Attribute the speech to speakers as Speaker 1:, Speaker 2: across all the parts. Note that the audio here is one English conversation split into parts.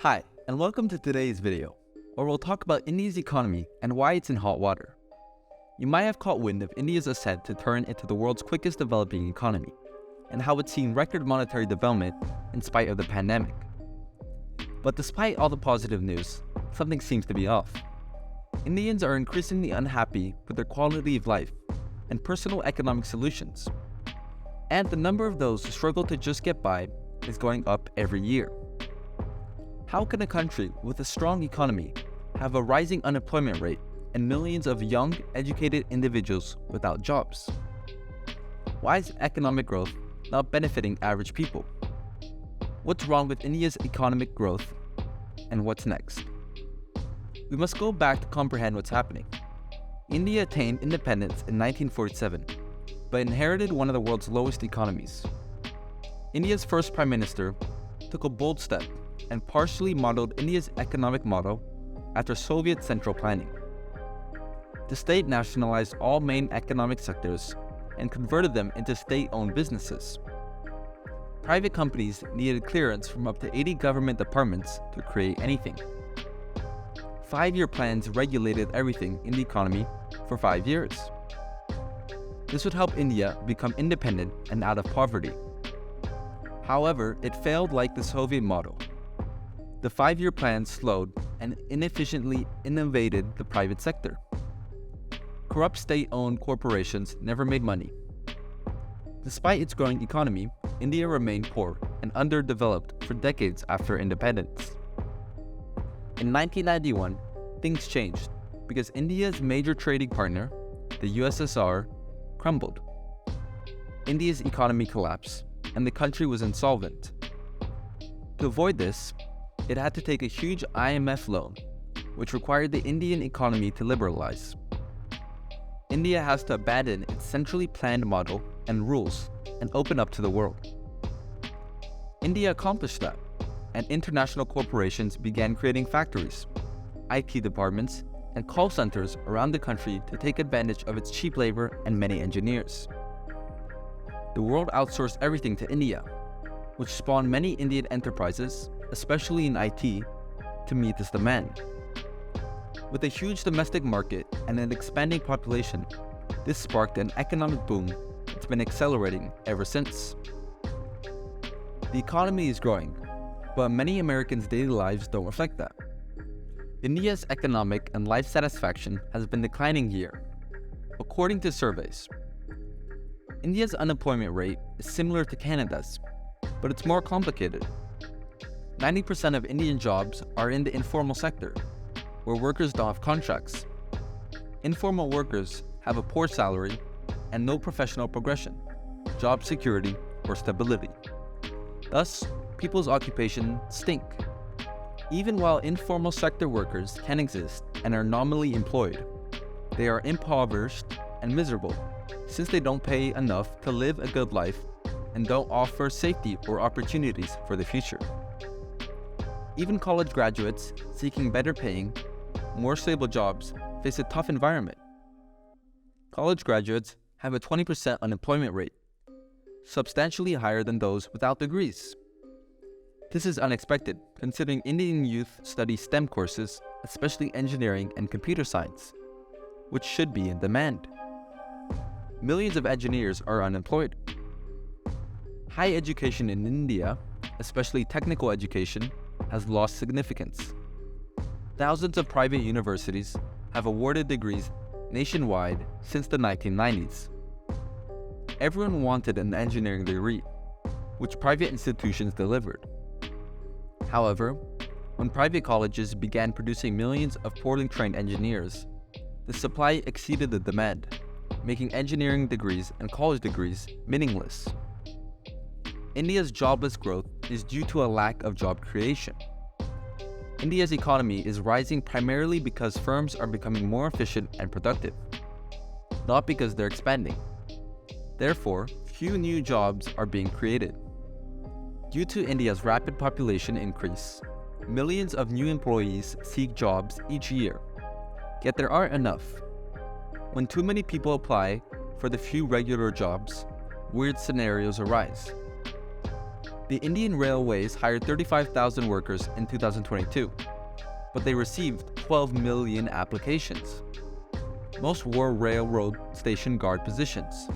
Speaker 1: Hi, and welcome to today's video, where we'll talk about India's economy and why it's in hot water. You might have caught wind of India's ascent to turn into the world's quickest developing economy, and how it's seen record monetary development in spite of the pandemic. But despite all the positive news, something seems to be off. Indians are increasingly unhappy with their quality of life and personal economic solutions, and the number of those who struggle to just get by is going up every year. How can a country with a strong economy have a rising unemployment rate and millions of young, educated individuals without jobs? Why is economic growth not benefiting average people? What's wrong with India's economic growth, and what's next? We must go back to comprehend what's happening. India attained independence in 1947, but inherited one of the world's lowest economies. India's first Prime Minister took a bold step and partially modeled India's economic model after Soviet central planning. The state nationalized all main economic sectors and converted them into state-owned businesses. Private companies needed clearance from up to 80 government departments to create anything. 5-year plans regulated everything in the economy for 5 years. This would help India become independent and out of poverty. However, it failed like the Soviet model. The 5-year plan slowed and inefficiently innovated the private sector. Corrupt state-owned corporations never made money. Despite its growing economy, India remained poor and underdeveloped for decades after independence. In 1991, things changed because India's major trading partner, the USSR, crumbled. India's economy collapsed, and the country was insolvent. To avoid this, it had to take a huge IMF loan, which required the Indian economy to liberalize. India has to abandon its centrally planned model and rules and open up to the world. India accomplished that, and international corporations began creating factories, IT departments, and call centers around the country to take advantage of its cheap labor and many engineers. The world outsourced everything to India, which spawned many Indian enterprises, especially in IT, to meet this demand. With a huge domestic market and an expanding population, this sparked an economic boom that's been accelerating ever since. The economy is growing, but many Americans' daily lives don't reflect that. India's economic and life satisfaction has been declining year, according to surveys. India's unemployment rate is similar to Canada's, but it's more complicated. 90% of Indian jobs are in the informal sector, where workers don't have contracts. Informal workers have a poor salary and no professional progression, job security, or stability. Thus, people's occupations stink. Even while informal sector workers can exist and are nominally employed, they are impoverished and miserable since they don't pay enough to live a good life and don't offer safety or opportunities for the future. Even college graduates seeking better paying, more stable jobs face a tough environment. College graduates have a 20% unemployment rate, substantially higher than those without degrees. This is unexpected considering Indian youth study STEM courses, especially engineering and computer science, which should be in demand. Millions of engineers are unemployed. Higher education in India, especially technical education, has lost significance. Thousands of private universities have awarded degrees nationwide since the 1990s. Everyone wanted an engineering degree, which private institutions delivered. However, when private colleges began producing millions of poorly trained engineers, the supply exceeded the demand, making engineering degrees and college degrees meaningless. India's jobless growth is due to a lack of job creation. India's economy is rising primarily because firms are becoming more efficient and productive, not because they're expanding. Therefore, few new jobs are being created. Due to India's rapid population increase, millions of new employees seek jobs each year, yet there aren't enough. When too many people apply for the few regular jobs, weird scenarios arise. The Indian Railways hired 35,000 workers in 2022, but they received 12 million applications. Most were railroad station guard positions.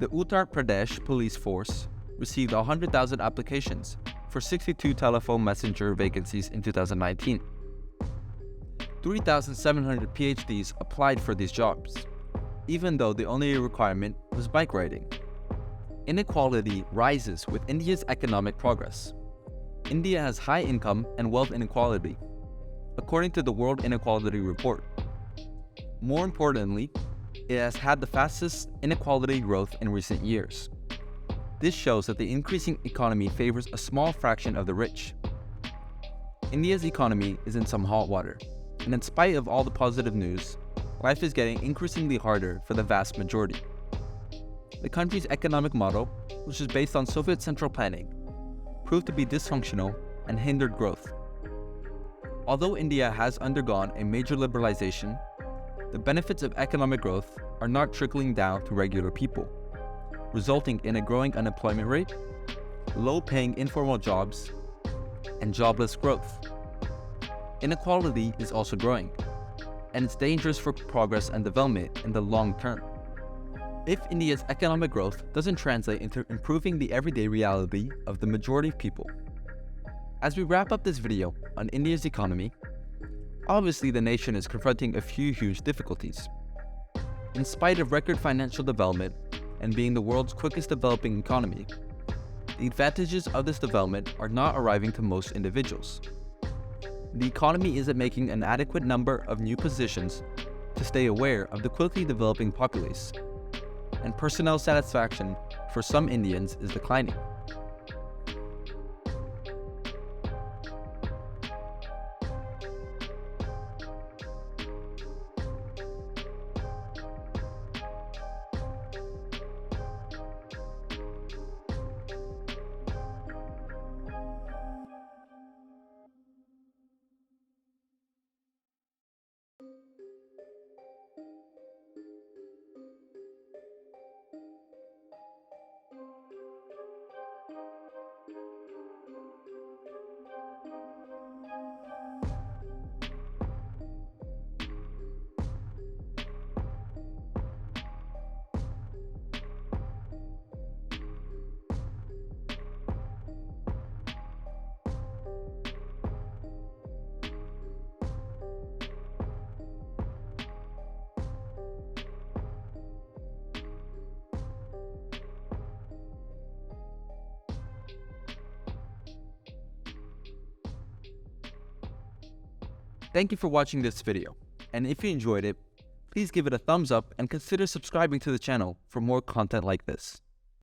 Speaker 1: The Uttar Pradesh police force received 100,000 applications for 62 telephone messenger vacancies in 2019. 3,700 PhDs applied for these jobs, even though the only requirement was bike riding. Inequality rises with India's economic progress. India has high income and wealth inequality, according to the World Inequality Report. More importantly, it has had the fastest inequality growth in recent years. This shows that the increasing economy favors a small fraction of the rich. India's economy is in some hot water, and in spite of all the positive news, life is getting increasingly harder for the vast majority. The country's economic model, which is based on Soviet central planning, proved to be dysfunctional and hindered growth. Although India has undergone a major liberalization, the benefits of economic growth are not trickling down to regular people, resulting in a growing unemployment rate, low-paying informal jobs, and jobless growth. Inequality is also growing, and it's dangerous for progress and development in the long term. If India's economic growth doesn't translate into improving the everyday reality of the majority of people. As we wrap up this video on India's economy, obviously the nation is confronting a few huge difficulties. In spite of record financial development and being the world's quickest developing economy, the advantages of this development are not arriving to most individuals. The economy isn't making an adequate number of new positions to stay aware of the quickly developing populace, and personnel satisfaction for some Indians is declining. Thank you for watching this video, and if you enjoyed it, please give it a thumbs up and consider subscribing to the channel for more content like this.